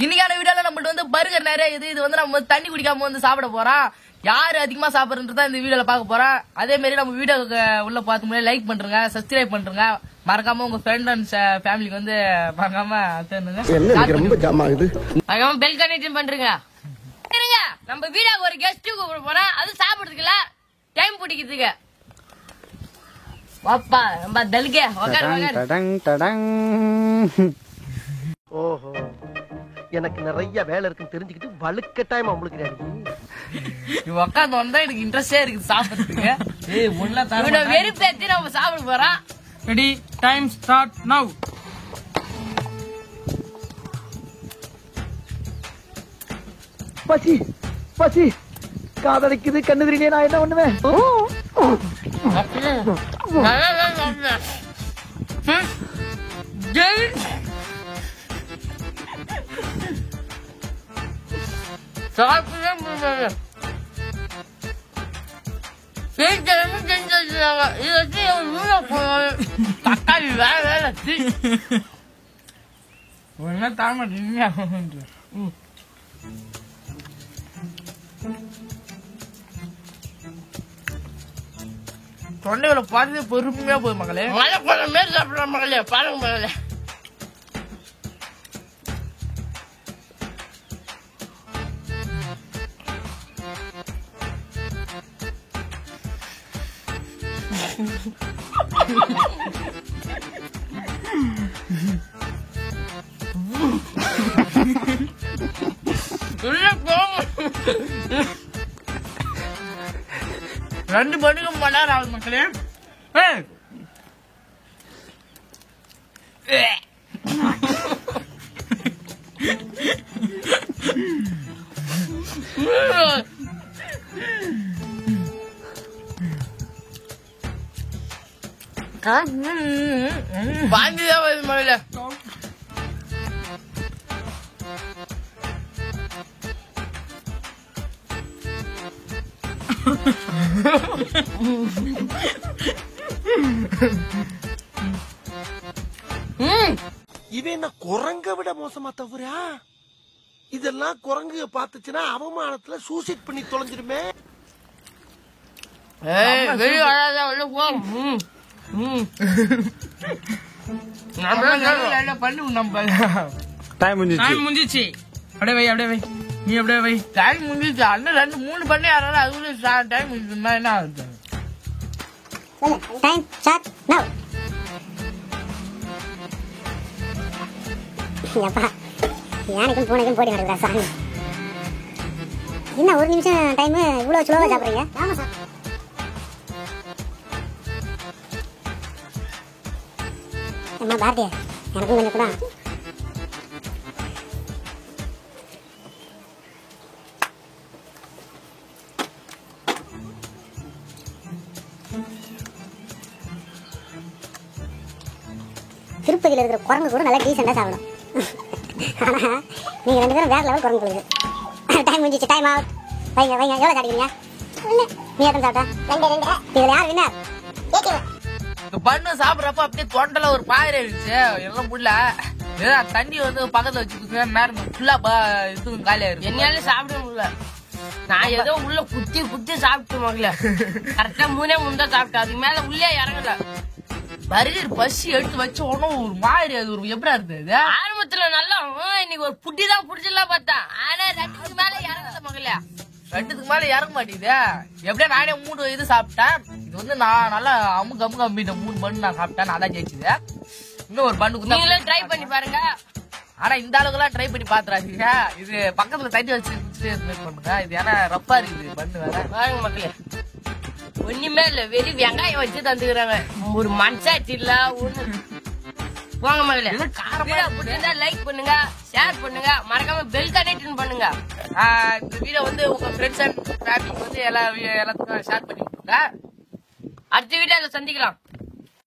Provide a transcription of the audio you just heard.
இன்னைக்கான வீடியோல நம்மள்ட்ட வந்து பர்கர் நிறைய இது வந்து நம்ம தண்ணி குடிக்காம வந்து சாப்பிட போறோம். யாரு அதிகமா சாப்பிடுறதுதான் இந்த வீடியோல பார்க்க போறோம். அதே மாதிரி நம்ம வீடியோ உள்ள பார்த்து முன்னாடி லைக் பண்றங்க, சப்ஸ்கிரைப் பண்றங்க, மறக்காம உங்க ஃப்ரெண்ட் அண்ட் ஃபேமிலிக்கு வந்து மறக்காம பெல் கனெக்ஷன் பண்றீங்க. நம்ம வீடியோக்கு ஒரு கெஸ்ட் கூப்பிட போறோம். அது சாப்பிடுறதுக்குல டைம் பிடிக்கிறதுக்கு வாப்பா நம்ம தல்கே ஓஹோ, எனக்கு நிறைய வேலை இருக்குன்னு தெரிஞ்சுக்கிட்டு வலுக்கட்டாயமா உங்களுக்கு உட்காந்து வந்தா எனக்கு இன்ட்ரெஸ்டே இருக்கு சாப்பிடுறதுக்கு. வெறுப்பேத்தி நம்ம சாப்பிட போறோம். Ready, time start now. பசி பசி காதலிக்குது, கண்ணு தெரியல, நான் என்ன பண்ணுவேன்? தக்காளி வேலை ஒன்னா தாங்க மாட்டீங்க. தொண்டையில பார்த்து பொறுமையா போய் மகளே. மழை குழம்பு மாரி சாப்பிடுற மகளே, பாருங்க மகளே. ரெண்டு மணிக்கும் மணி ஆகுது மக்களே. வாங்கிதான் வருது மழையில. இவன் என்ன குரங்க விட மோசமா தவறா? இதெல்லாம் குரங்கு பாத்துச்சுன்னா அவமானத்துல சூசைட் பண்ணி தொலைஞ்சிருமே. முடிஞ்சிச்சு. அப்படியே வை, அப்படியே வை, நீ அப்படியே வை. டைம் முடிஞ்சிச்சு. அண்ணன் 2-3 பண்ணி ஆறாலும் அதுக்குள்ள டைம் முடிஞ்சுன்னா என்ன ஆகுது? Time start now. அப்பா யானைக்கும் பூனைக்கும் போடி நடக்குதா சாமி? என்ன ஒரு நிமிஷம் டைம் இவ்வளவு ஸ்லோவா சாப்பிடுறீங்க? ஆமா சார். அம்மா பாரதி, எனக்கும் கொஞ்சம் கூட. திருப்பதியில் இருக்கிற குரங்கு கூட நல்லா டீசெண்டா சாப்பிடும். ஆனா நீங்க ரெண்டு பேரும் வேற லெவல் குரங்கு போகுது. டைம் முடிஞ்சிச்சு, டைம் அவுட். வைங்க வைங்க, எவ்வளவு சாப்பிடுறீங்க? நீ எத்தனை சாப்பிட்டா? 2 இதுல யார் வின்னர்? பண்ணு சாப்பிடறப்ப அப்படியே தொண்டல ஒரு பாயிரம் இருந்துச்சு. எல்லாம் புள்ள தண்ணி வந்து பக்கத்துல வச்சுக்கிட்டு நேரம் ஃபுல்லா இது காலி ஆயிருக்கு. என்னால சாப்பிட முடியல. நான் ஏதோ உள்ள குத்தி குத்தி சாப்பிட்டு மகள. கரெக்டா 3 தான் சாப்பிட்டேன். அதுக்கு மேல உள்ளே இறங்கல. பர்கர் பசி எடுத்து வச்ச உடனே ஒரு மாதிரி அது ஒரு எப்படா இருந்தது. ஆரம்பத்துல நல்லா இன்னைக்கு ஒரு புட்டி தான் புடிச்சலாம் பார்த்தேன். ஆனா 2க்கு மேல இறங்கல மகள. 2க்கு மேல இறங்க மாட்டேங்குது. எப்படியா நானே 3 இது சாப்பிட்டேன். இது வந்து நான் நல்லா அமுக்கு அம்பிட்டேன். 3 பண்ணு நான் சாப்பிட்டேன். நான் தான் ஜெயிச்சுது. இன்னும் ஒரு பண்ணு நீங்களே ட்ரை பண்ணி பாருங்க. ஆனா இந்த அளவுக்கு எல்லாம் ட்ரை பண்ணி பாத்துறாதீங்க. இது பக்கத்துல தண்ணி வச்சு பண்ணுங்க. இது ஏன்னா ரப்பா இருக்குது பண்ணு வேற. பாருங்க மக்களே, ஒண்ணுமே இல்ல, வெறும் வெங்காயம் வச்சு தந்துக்கிறாங்க. ஒரு மனசாட்சி இல்ல ஒண்ணு. போங்க மகளே, பிடிச்சிருந்தா லைக் பண்ணுங்க, ஷேர் பண்ணுங்க, மறக்காம பெல் கனெக்ஷன் பண்ணுங்க. இந்த வீடியோ வந்து உங்க ஃப்ரெண்ட்ஸ் அண்ட் ஃபேமிலிக்கு வந்து எல்லாத்துக்கும் ஷேர் பண்ணி விட்டுருங்க. அடுத்த வீடியோல சந்திக்கலாம்.